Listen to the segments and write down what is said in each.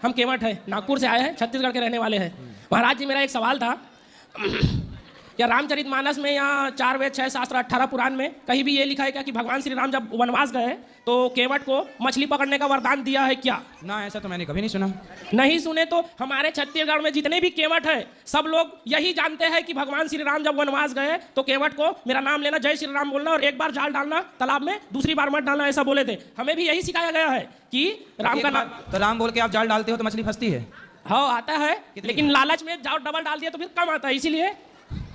हम केवट है, नागपुर से आए हैं, छत्तीसगढ़ के रहने वाले हैं। महाराज जी, मेरा एक सवाल था या रामचरितमानस में या 4 वेद 6 शास्त्र 18 पुराण में कहीं भी ये लिखा है क्या कि भगवान श्री राम जब वनवास गए तो केवट को मछली पकड़ने का वरदान दिया है क्या? ना, ऐसा तो मैंने कभी नहीं सुना। नहीं सुने तो हमारे छत्तीसगढ़ में जितने भी केवट है सब लोग यही जानते हैं कि भगवान श्री राम जब वनवास गए तो केवट को मेरा नाम लेना, जय श्री राम बोलना और एक बार जाल डालना तालाब में, दूसरी बार मत डालना, ऐसा बोले थे। हमें भी यही सिखाया गया है कि राम का नाम तो राम बोल के आप जाल डालते हो तो मछली फंसती है? हाँ आता है, लेकिन लालच में जाल डबल डाल दिया तो फिर कम आता है, इसीलिए।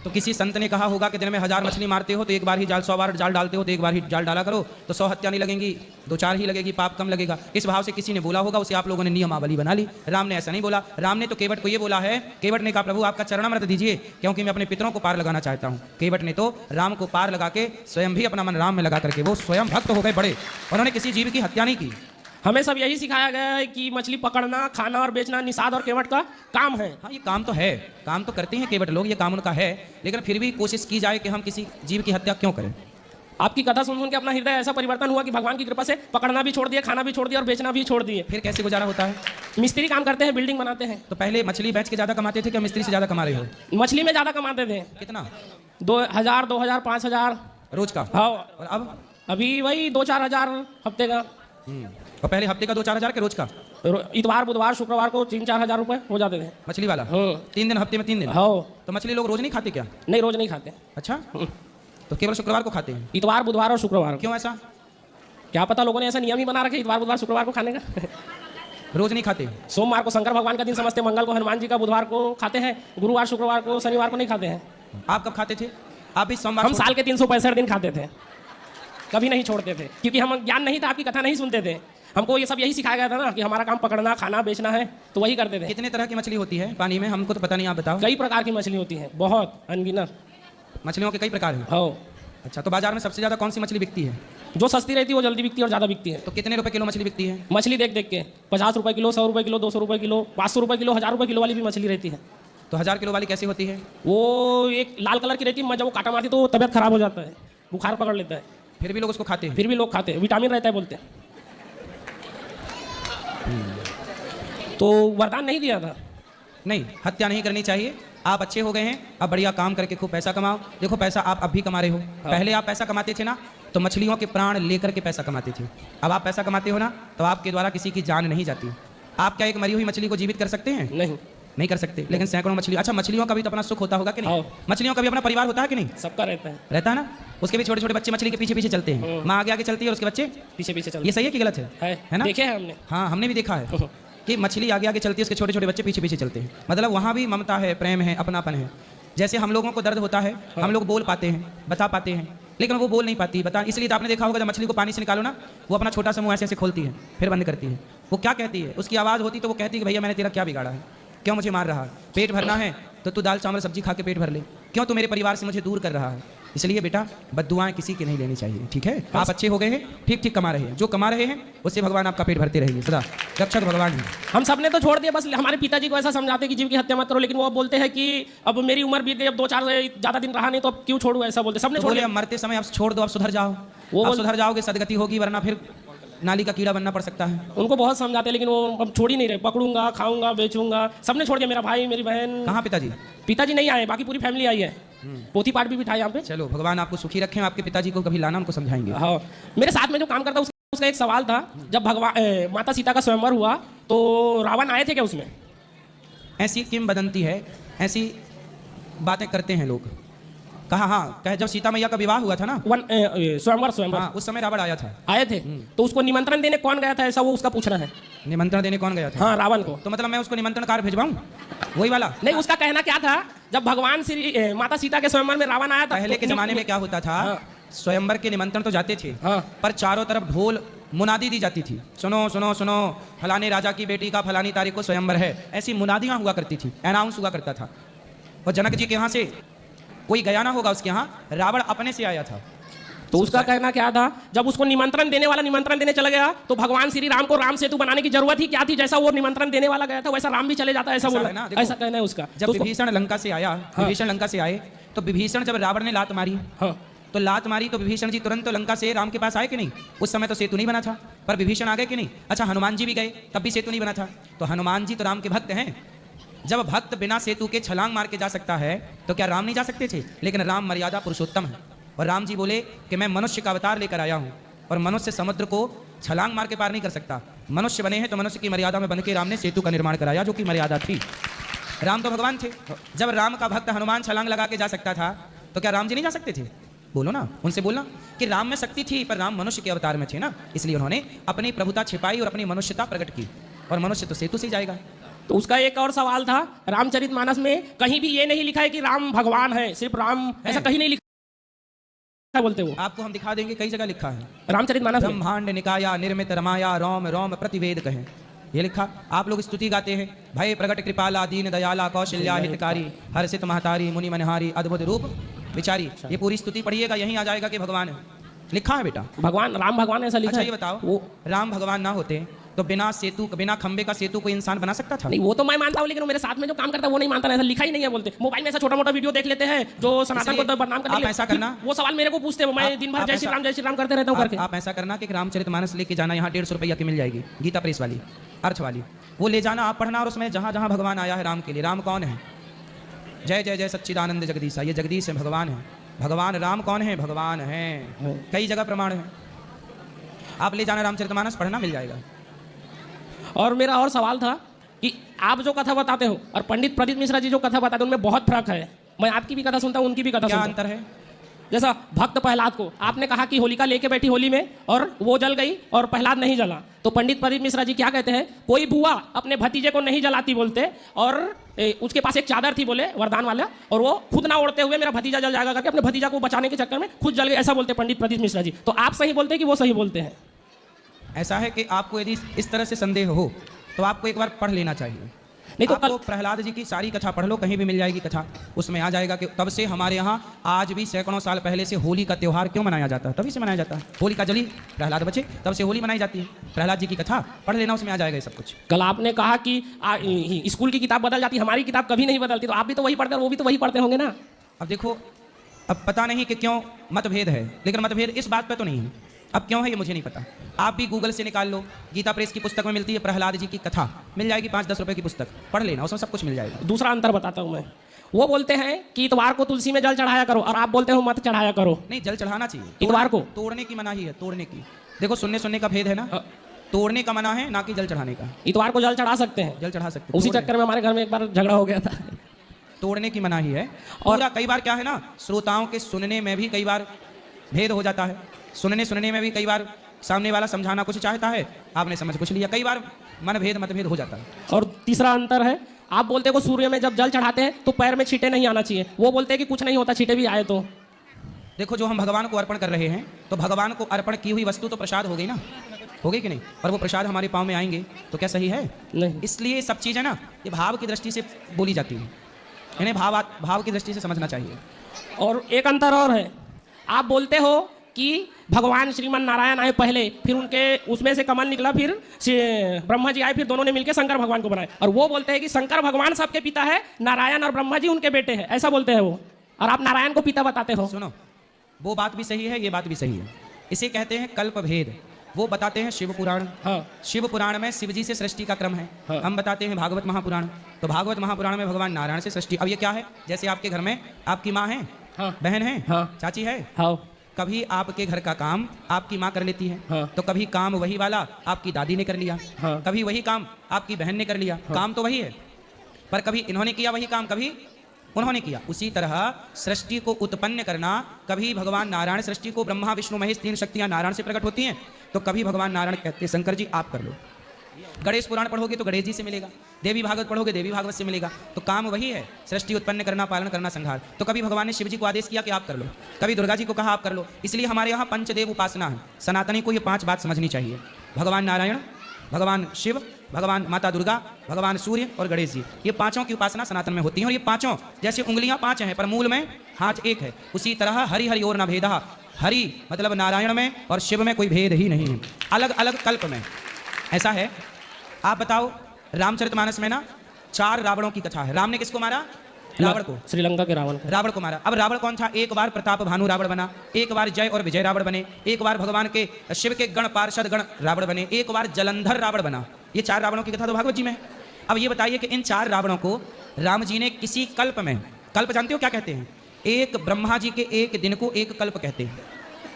तो किसी संत ने कहा होगा कि दिन में 1000 मछली मारते हो तो एक बार ही जाल, 100 बार जाल डालते हो तो एक बार ही जाल डाला करो, तो 100 हत्या नहीं लगेंगी, 2-4 ही लगेगी, पाप कम लगेगा। इस भाव से किसी ने बोला होगा, उसे आप लोगों ने नियमावली बना ली। राम ने ऐसा नहीं बोला। राम ने तो केवट को ये बोला है, केवट ने कहा प्रभु आपका चरणामृत दीजिए क्योंकि मैं अपने पितरों को पार लगाना चाहता हूँ। केवट ने तो राम को पार लगा के स्वयं भी अपना मन राम में लगा करके वो स्वयं भक्त हो गए बड़े। उन्होंने किसी जीव की हत्या नहीं की। हमें सब यही सिखाया गया है कि मछली पकड़ना, खाना और बेचना निषाद और केवट का काम है। हाँ, ये काम तो है, काम तो करते हैं केवट लोग, ये काम उनका है, लेकिन फिर भी कोशिश की जाए कि हम किसी जीव की हत्या क्यों करें। आपकी कथा सुन के अपना हृदय ऐसा परिवर्तन हुआ कि भगवान की कृपा से पकड़ना भी छोड़ दिए, खाना भी छोड़ दिया और बेचना भी छोड़ दिए। फिर कैसे गुजारा होता है? मिस्त्री काम करते हैं, बिल्डिंग बनाते हैं। तो पहले मछली बेच के ज़्यादा कमाते थे क्या मिस्त्री से ज़्यादा कमा रहे हो? मछली में ज़्यादा कमाते थे। कितना? 2000, 2000, 5000 रोज का। हाँ, और अब अभी वही 2-4 हजार हफ्ते का। और पहले हफ्ते का 2-4 हज़ार के रोज का? इतवार, बुधवार, शुक्रवार को 3-4 हजार रुपए हो जाते थे। मछली वाला? 3 दिन, हफ्ते में 3 दिन। हाँ। तो मछली लोग रोज नहीं खाते क्या? नहीं, रोज नहीं खाते। अच्छा, तो केवल शुक्रवार को खाते हैं? इतवार, बुधवार और शुक्रवार। क्यों ऐसा? क्या पता, लोगों ने ऐसा नियम ही बना रखे इतवार, बुधवार, शुक्रवार को खाने का। रोज नहीं खाते? सोमवार को शंकर भगवान का दिन समझते, मंगल को हनुमान जी का, बुधवार को खाते हैं, गुरुवार, शुक्रवार को, शनिवार को नहीं खाते हैं। आप कब खाते थे? आप भी सोमवार? हम साल के 365 दिन खाते थे, कभी नहीं छोड़ते थे, क्योंकि हम ज्ञान नहीं था, आपकी कथा नहीं सुनते थे। हमको ये सब यही सिखाया गया था ना कि हमारा काम पकड़ना, खाना, बेचना है, तो वही करते थे। कितने तरह की मछली होती है पानी में? हमको तो पता नहीं, आप बताओ। कई प्रकार की मछली होती है, बहुत अनगिनत मछलियों के कई प्रकार हैं। हो। अच्छा, तो बाजार में सबसे ज़्यादा कौन सी मछली बिकती है? जो सस्ती रहती है वो जल्दी बिकती है और ज़्यादा बिकती है। तो कितने रुपए किलो मछली बिकती है? मछली देख देख के 50 रुपये किलो, 100 रुपये किलो, 200 रुपये किलो, 500 रुपये किलो, 1000 रुपये किलो वाली भी मछली रहती है। तो 1000 किलो वाली कैसी होती है? वो एक लाल कलर की रहती है, जब वो काटा मारती तो तबियत खराब हो जाता है, बुखार पकड़ लेता है। फिर भी लोग उसको खाते हैं? फिर भी लोग खाते हैं, विटामिन रहता है बोलते हैं। तो वरदान नहीं दिया था। नहीं, हत्या नहीं करनी चाहिए। आप अच्छे हो गए हैं, अब बढ़िया काम करके खूब पैसा कमाओ। देखो पैसा आप अब भी कमा रहे हो। पहले आप पैसा कमाते थे ना तो मछलियों के प्राण लेकर के पैसा कमाते थे। अब आप पैसा कमाते हो ना तो आपके द्वारा किसी की जान नहीं जाती। आप क्या एक मरी हुई मछली को जीवित कर सकते हैं? नहीं कर सकते, लेकिन सैकड़ों मछली। अच्छा, मछलियों का भी तो अपना सुख होता होगा कि नहीं? मछलियों का भी अपना परिवार होता है कि नहीं? सबका रहता है। रहता है ना। उसके भी छोटे छोटे बच्चे मछली के पीछे पीछे चलते हैं। माँ आगे आगे चलती है और उसके बच्चे पीछे पीछे चलते हैं। ये सही है कि गलत है ना? देखे हैं हमने। हाँ, हमने भी देखा है कि मछली आगे आगे चलती है, उसके छोटे छोटे बच्चे पीछे पीछे चलते हैं। मतलब वहाँ भी ममता है, प्रेम है, अपनापन है। जैसे हम लोगों को दर्द होता है, हम लोग बोल पाते हैं, बता पाते हैं, लेकिन वो बोल नहीं पाती। बता, इसलिए तो आपने देखा होगा जब मछली को पानी से निकालो ना, वो अपना छोटा सा मुंह ऐसे ऐसे खोलती है, फिर बंद करती है। वो क्या कहती है? उसकी आवाज़ होती तो वो कहती है कि भैया मैंने तेरा क्या बिगाड़ा है, क्यों मुझे मार रहा है? पेट भरना है तो तू दाल चावल सब्जी खा के पेट भर ले, क्यों तू मेरे परिवार से मुझे दूर कर रहा है? इसलिए बेटा बद्दुआएं किसी की नहीं लेनी चाहिए, ठीक है? आप अच्छे हो गए हैं, ठीक ठीक कमा रहे हैं, जो कमा रहे हैं उससे भगवान आपका पेट भरते रहेंगे सदा। रक्षक भगवान जी। हम सब ने तो छोड़ दिया, बस हमारे पिताजी को ऐसा समझाते कि जीव की हत्या मत करो, लेकिन वो अब बोलते हैं कि अब मेरी उम्र बीत गई, अब 2-4 ज़्यादा दिन रहा नहीं तो अब क्यों छोड़ू, ऐसा बोलते। सबने छोड़ दिया। मरते समय आप छोड़ दो, आप सुधर जाओ। वो सुधर जाओगे, सदगति होगी, वरना फिर नाली का कीड़ा बनना पड़ सकता है। उनको बहुत समझाते लेकिन वो अब छोड़ ही नहीं रहे। पकड़ूंगा, खाऊंगा, बेचूंगा, सबने छोड़ दिया। मेरा भाई, मेरी बहन। कहाँ पिताजी? पिताजी नहीं आए, बाकी पूरी फैमिली आई है। पोती पाठ भी बिठाए यहाँ पे। चलो भगवान आपको सुखी रखें। आपके पिताजी को कभी लाना, उनको समझाएंगे। हाँ, मेरे साथ में जो काम करता उसका एक सवाल था। जब भगवान माता सीता का स्वयंवर हुआ तो रावण आए थे क्या उसमें? ऐसी किंवदंती है, ऐसी बातें करते हैं लोग। कहा? हाँ, कहे जब सीता मैया का विवाह हुआ था ना, स्वयंवर हाँ, उस समय रावण आया था। आए थे तो उसको निमंत्रण देने कौन गया था, ऐसा वो उसका पूछना है। निमंत्रण देने कौन गया था? हाँ, रावण को। तो मतलब मैं उसको निमंत्रण कार्ड भिजवाऊं? वही वाला? नहीं, उसका कहना क्या था, जब भगवान श्री माता सीता के स्वयंवर में रावण आया था। पहले के जमाने में क्या होता था, स्वयंवर के निमंत्रण तो जाते थे, पर चारों तरफ ढोल मुनादी दी जाती थी। सुनो सुनो सुनो, फलाने राजा की बेटी का फलानी तारीख को स्वयंवर है, ऐसी मुनादियां हुआ करती थी, अनाउंस हुआ करता था। और जनक जी के यहाँ से कोई गया ना होगा, उसके यहाँ रावण अपने से आया था। तो उसका कहना क्या था, जब उसको निमंत्रण देने वाला निमंत्रण देने चला गया तो भगवान श्री राम को राम सेतु बनाने की जरूरत ही क्या थी? जैसा वो निमंत्रण देने वाला गया था वैसा राम भी चले जाता, ऐसा बोला ना। ऐसा कहना है उसका। जब विभीषण लंका से आया, विभीषण लंका से आए तो विभीषण जब रावण ने लात मारी, तो लात मारी तो विभीषण जी तुरंत तो लंका से राम के पास आए कि नहीं? उस समय तो सेतु नहीं बना था, पर विभीषण आ गए कि नहीं? अच्छा, हनुमान जी भी गए, तब भी सेतु नहीं बना था। तो हनुमान जी तो राम के भक्त हैं। जब भक्त बिना सेतु के छलांग मार के जा सकता है तो क्या राम नहीं जा सकते थे? लेकिन राम मर्यादा पुरुषोत्तम है, और राम जी बोले कि मैं मनुष्य का अवतार लेकर आया हूँ, और मनुष्य समुद्र को छलांग मार के पार नहीं कर सकता। मनुष्य बने हैं तो मनुष्य की मर्यादा में बन के राम ने सेतु का निर्माण कराया, जो कि मर्यादा थी। राम तो भगवान थे। जब राम का भक्त हनुमान छलांग लगा के जा सकता था तो क्या राम जी नहीं जा सकते थे? बोलो ना, उनसे बोलना कि राम में शक्ति थी, पर राम मनुष्य के अवतार में थे ना, इसलिए उन्होंने अपनी प्रभुता छिपाई और अपनी मनुष्यता प्रकट की, और मनुष्य तो सेतु से ही जाएगा। तो उसका एक और सवाल था, रामचरितमानस में कहीं भी ये नहीं लिखा है कि राम भगवान है, सिर्फ राम, ऐसा कहीं नहीं लिखा बोलते वो। आपको हम दिखा देंगे, कई जगह लिखा है। रामचरितमानस में ब्रह्मांड निकाया निर्मित रमाया रोम रोम प्रतिवेद कहें, ये लिखा। आप लोग स्तुति गाते हैं, भय प्रगट कृपाला दीन दयाला कौशल्या हितकारी हर्षित महतारी मुनि मनहारी अद्भुत रूप विचारी। ये पूरी स्तुति पढ़िएगा, यहीं आ जाएगा कि भगवान है। लिखा है बेटा, भगवान, राम भगवान ऐसा लिखा अच्छा है। ये बताओ, वो राम भगवान ना होते तो बिना सेतु, बिना खंबे का सेतु कोई इंसान बना सकता था? नहीं, वो तो मैं मानता हूँ, लेकिन वो मेरे साथ में जो काम करता है वो नहीं मानता ना, ऐसा लिखा ही नहीं है बोलते। मोबाइल में ऐसा छोटा मोटा वीडियो देख लेते हैं जो सनातन को बदनाम करते हैं। आप ऐसा करना, वो सवाल मेरे को पूछते हैं, मैं दिन भर जय श्री राम करते रहता हूँ करके। आप ऐसा करना कि रामचरितमानस लेके जाना, यहाँ 150 रुपया की मिल जाएगी, गीता प्रेस वाली, अर्थ वाली, वो ले जाना, आप पढ़ना, और उसमें जहाँ जहाँ भगवान आया है राम के लिए। राम कौन है? जय जय जय सच्चिदानंद जगदीशा, ये जगदीश है, भगवान है। भगवान राम कौन है? भगवान है, कई जगह प्रमाण है। आप ले जाना रामचरितमानस, पढ़ना, मिल जाएगा। और मेरा और सवाल था कि आप जो कथा बताते हो और पंडित प्रदीप मिश्रा जी जो कथा बताते हैं उनमें बहुत फर्क है। मैं आपकी भी कथा सुनता हूँ, उनकी भी कथा क्या सुनता हूँ। अंतर है? जैसा भक्त प्रहलाद को आपने कहा कि होलिका लेके बैठी होली में और वो जल गई और प्रहलाद नहीं जला, तो पंडित प्रदीप मिश्रा जी क्या कहते हैं, कोई बुआ अपने भतीजे को नहीं जलाती बोलते, और उसके पास एक चादर थी बोले वरदान वाला, और वो खुद ना ओढ़ते हुए मेरा भतीजा जल जाएगा करके अपने भतीजा को बचाने के चक्कर में खुद जल गए, ऐसा बोलते पंडित प्रदीप मिश्रा जी। तो आप सही बोलते हैं कि वो सही बोलते हैं? ऐसा है कि आपको यदि इस तरह से संदेह हो तो आपको एक बार पढ़ लेना चाहिए। नहीं तो आपको प्रहलाद जी की सारी कथा पढ़ लो, कहीं भी मिल जाएगी कथा, उसमें आ जाएगा कि तब से हमारे यहाँ आज भी सैकड़ों साल पहले से होली का त्यौहार क्यों मनाया जाता है, तभी से मनाया जाता है। होली का जली, प्रहलाद बचे, तब से होली मनाई जाती है। प्रहलाद जी की कथा पढ़ लेना, उसमें आ जाएगा ये सब कुछ। कल आपने कहा कि स्कूल की किताब बदल जाती, हमारी किताब कभी नहीं बदलती, तो आप भी तो वही पढ़ते हैं, वो भी तो वही पढ़ते होंगे ना। अब देखो, अब पता नहीं कि क्यों मतभेद है, लेकिन मतभेद इस बात पर तो नहीं है। अब क्यों है ये मुझे नहीं पता, आप भी गूगल से निकाल लो, गीता प्रेस की पुस्तक में मिलती है प्रहलाद जी की कथा, मिल जाएगी, 5-10 रुपए की पुस्तक, पढ़ लेना, उसमें सब कुछ मिल जाएगा। दूसरा अंतर बताता हूँ मैं, वो बोलते हैं कि इतवार को तुलसी में जल चढ़ाया करो, और आप बोलते हो मत चढ़ाया करो। नहीं, जल चढ़ाना चाहिए, इतवार को तोड़ने की मनाही है, तोड़ने की। देखो, सुनने का भेद है ना, तोड़ने का मना है, ना कि जल चढ़ाने का। इतवार को जल चढ़ा सकते हैं, जल चढ़ा सकते हैं, उसी चक्कर में हमारे घर में एक बार झगड़ा हो गया था। तोड़ने की मनाही है। और कई बार क्या है ना, श्रोताओं के सुनने में भी कई बार भेद हो जाता है, सुनने में भी कई बार सामने वाला समझाना कुछ चाहता है, आपने समझ कुछ लिया, कई बार मतभेद हो जाता है। और तीसरा अंतर है, आप बोलते हो सूर्य में जब जल चढ़ाते हैं तो पैर में छींटे नहीं आना चाहिए, वो बोलते हैं कि कुछ नहीं होता छींटे भी आए तो। देखो, जो हम भगवान को अर्पण कर रहे हैं, तो भगवान को अर्पण की हुई वस्तु तो प्रसाद हो गई ना, हो गई कि नहीं? और वो प्रसाद हमारे पाँव में आएंगे तो क्या सही है? नहीं। इसलिए सब चीज़ें ना ये भाव की दृष्टि से बोली जाती है, इन्हें भाव की दृष्टि से समझना चाहिए। और एक अंतर और है, आप बोलते हो कि भगवान श्रीमन नारायण आए पहले, फिर उनके उसमें से कमल निकला, फिर ब्रह्मा जी आए, फिर दोनों ने मिलकर शंकर भगवान को बनाए, और वो बोलते हैं कि शंकर भगवान सबके पिता है, नारायण और ब्रह्मा जी उनके बेटे हैं, ऐसा बोलते हैं वो, और आप नारायण को पिता बताते हो। सुनो, वो बात भी सही है, ये बात भी सही है, इसे कहते हैं कल्प भेद। वो बताते हैं शिव पुराण, हाँ। शिव पुराण में शिव जी से सृष्टि का क्रम है, हाँ। हम बताते हैं भागवत महापुराण, तो भागवत महापुराण में भगवान नारायण से सृष्टि। अब ये क्या है, जैसे आपके घर में आपकी माँ है, हाँ। बहन है, हाँ। चाची है, हाँ। कभी आपके घर का काम आपकी माँ कर लेती है, हाँ। तो कभी काम वही वाला आपकी दादी ने कर लिया, हाँ। कभी वही काम आपकी बहन ने कर लिया, हाँ। काम तो वही है, पर कभी इन्होंने किया वही काम, कभी उन्होंने किया। उसी तरह सृष्टि को उत्पन्न करना, कभी भगवान नारायण सृष्टि को, ब्रह्मा विष्णु महेश 3 शक्तियां नारायण से प्रकट होती हैं, तो कभी भगवान नारायण कहते हैं शंकर जी आप कर लो। गणेश पुराण पढ़ोगे तो गणेश जी से मिलेगा, देवी भागवत पढ़ोगे देवी भागवत से मिलेगा, तो काम वही है, सृष्टि उत्पन्न करना, पालन करना, संहार। तो कभी भगवान ने शिव जी को आदेश किया कि आप कर लो, कभी दुर्गा जी को कहा आप कर लो। इसलिए हमारे यहाँ पंचदेव उपासना है। सनातनी को ये 5 बात समझनी चाहिए, भगवान नारायण, भगवान शिव, भगवान माता दुर्गा, भगवान सूर्य और गणेश जी, ये 5 की उपासना सनातन में होती है। और ये 5 जैसे उंगलियां 5 हैं पर मूल में हाथ एक है, उसी तरह हरि हरि और न भेदा, हरि मतलब नारायण में और शिव में कोई भेद ही नहीं है, अलग अलग कल्प में ऐसा है। आप बताओ, रामचरितमानस में ना 4 रावणों की कथा है। राम ने किसको मारा? रावण को, श्रीलंका के रावण को। रावण को मारा। अब रावण कौन था? एक बार प्रताप भानु रावण बना, एक बार जय और विजय रावण बने, एक बार भगवान के शिव के गण पार्षद गण रावण बने, एक बार जलंधर रावण बना। ये 4 रावणों की कथा तो भागवत जी में है। अब ये बताइए कि इन 4 रावणों को राम जी ने किसी कल्प में, कल्प जानते हो क्या कहते हैं? एक ब्रह्मा जी के एक दिन को एक कल्प कहते हैं।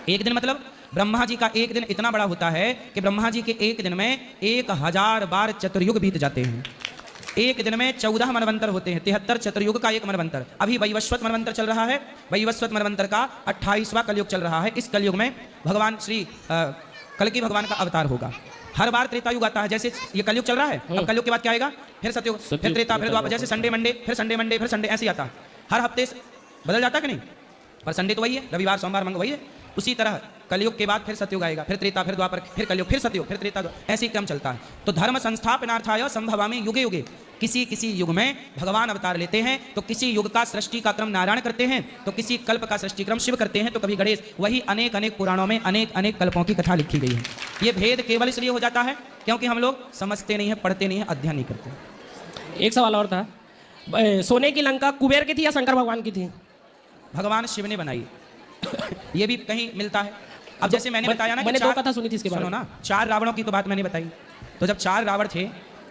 एक दिन मतलब ब्रह्मा जी का एक दिन इतना बड़ा होता है कि ब्रह्मा जी के एक दिन में 1000 बार चतुर्युग बीत जाते हैं। एक दिन में 14 मनवंतर होते हैं, 73 चतुर्युग का एक मनवंतर। अभी वैवस्वत मनवंतर चल रहा है, वैवस्वत मनवंतर का 28वां कलयुग चल रहा है। इस कलयुग में भगवान श्री कल्कि भगवान का अवतार होगा। हर बार त्रेता युग आता है, जैसे ये कलयुग चल रहा है, अब कलयुग के बाद क्या आएगा? फिर सतयुग, फिर त्रेता, फिर द्वापर, जैसे संडे मंडे, फिर संडे मंडे, फिर संडे, ऐसे ही आता है। हर हफ्ते बदल जाता है कि नहीं? पर संडे तो वही है, रविवार सोमवार मंगल वही है। उसी तरह कलयुग के बाद फिर सतयुग आएगा, फिर त्रेता, फिर द्वापर, फिर कलयुग, फिर सतयुग, फिर त्रेता, ऐसे ही क्रम चलता है। तो धर्म संस्थापनार्थाय संभवामि युगे युगे, किसी किसी युग में भगवान अवतार लेते हैं। तो किसी युग का सृष्टि का क्रम नारायण करते हैं, तो किसी कल्प का सृष्टि क्रम शिव करते हैं, तो कभी गणेश। वही अनेक अनेक पुराणों में अनेक अनेक कल्पों की कथा लिखी गई है। ये भेद केवल इसलिए हो जाता है क्योंकि हम लोग समझते नहीं है, पढ़ते नहीं है, अध्ययन नहीं करते। एक सवाल और था, सोने की लंका कुबेर की थी या शंकर भगवान की थी? भगवान शिव ने बनाई। ये भी कहीं मिलता है। अब जैसे मैंने बताया ना कि मैंने 2 कथा सुनी थी इसके बारे सुनो में। ना, 4 रावणों की तो बात मैंने बताई। तो जब 4 रावण थे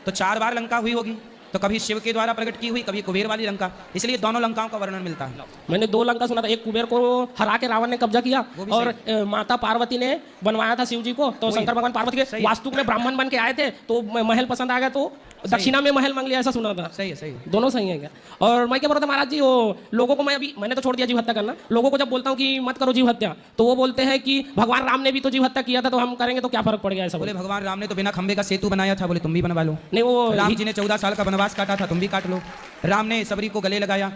तो 4 बार लंका हुई होगी, तो कभी शिव के द्वारा प्रकट की हुई, कभी कुबेर वाली लंका, इसलिए दोनों लंकाओं का वर्णन मिलता है। मैंने 2 लंका सुना था, एक कुबेर को हरा के रावण ने कब्जा किया और माता पार्वती ने बनवाया था शिव जी को। तो शंकर भगवान पार्वती के वास्तुक में ब्राह्मण बन के आए थे, तो महल पसंद आ गया, तो दक्षिणा में महल मांग लिया, ऐसा सुना था। सही है, सही है। दोनों सही है क्या? और मैं क्या बोल रहा था महाराज जी, वो लोगों को मैंने तो छोड़ दिया जीव हत्या करना। लोगों को जब बोलता हूँ कि मत करो जीव हत्या, तो वो बोलते हैं कि भगवान राम ने भी तो जीव हत्या किया था, तो हम करेंगे तो क्या फर्क पड़ गया? ऐसा बोले भगवान राम ने तो बिना खंबे का सेतु बनाया था, बोले तुम भी बनवा लो। नहीं, वो राम जी ने 14 साल का वनवास काटा था, तुम भी काट लो। राम ने सबरी को गले लगाया,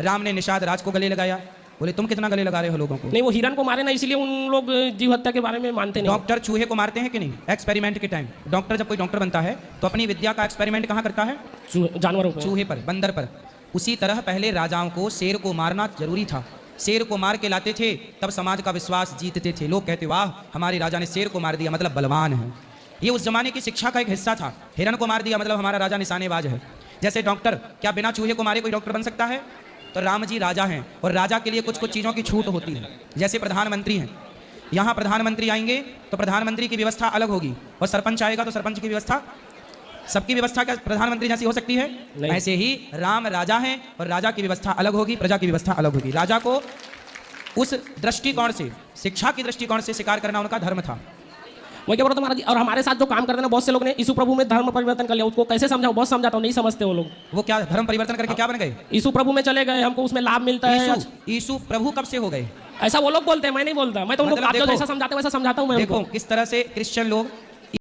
राम ने निषाद राज को गले लगाया, बोले तुम कितना गले लगा रहे हो लोगों को। नहीं, वो हिरण को मारे ना, इसलिए उन लोग जीव हत्या के बारे में मानते नहीं। डॉक्टर चूहे को मारते हैं कि नहीं? एक्सपेरिमेंट के टाइम डॉक्टर, जब कोई डॉक्टर बनता है तो अपनी विद्या का एक्सपेरिमेंट कहाँ करता है? जानवरों पर, चूहे पर, बंदर पर। उसी तरह पहले राजाओं को शेर को मारना जरूरी था। शेर को मार के लाते थे, तब समाज का विश्वास जीतते थे। लोग कहते वाह हमारे राजा ने शेर को मार दिया, मतलब बलवान है। ये उस जमाने की शिक्षा का एक हिस्सा था। हिरण को मार दिया मतलब हमारा राजा निशानेबाज है। जैसे डॉक्टर, क्या बिना चूहे को मारे कोई डॉक्टर बन सकता है? तो राम जी राजा हैं और राजा के लिए कुछ कुछ चीज़ों की छूट होती है। जैसे प्रधानमंत्री हैं, यहाँ प्रधानमंत्री आएंगे तो प्रधानमंत्री की व्यवस्था अलग होगी, और सरपंच आएगा तो सरपंच की व्यवस्था, सबकी व्यवस्था क्या प्रधानमंत्री जैसी हो सकती है? ऐसे ही राम राजा हैं और राजा की व्यवस्था अलग होगी, प्रजा की व्यवस्था अलग होगी। राजा को उस दृष्टिकोण से, शिक्षा की दृष्टिकोण से शिकार करना उनका धर्म था। मैं क्या बोल रहा था महाराज जी, और हमारे साथ जो काम करते हैं बहुत से लोग ने यीशु प्रभु में धर्म परिवर्तन कर लिया। उसको कैसे समझाऊं? बहुत समझाता हूँ, नहीं समझते वो लोग। वो क्या धर्म परिवर्तन करके क्या बन गए? यीशु प्रभु में चले गए, हमको उसमें लाभ मिलता है। यीशु प्रभु कब से हो गए? ऐसा वो लोग बोलते हैं, मैं नहीं बोलता। मैं तो उनको मतलब आप जो जैसा समझाते हैं वैसा समझाता हूँ मैं। देखो किस तरह से क्रिश्चियन लोग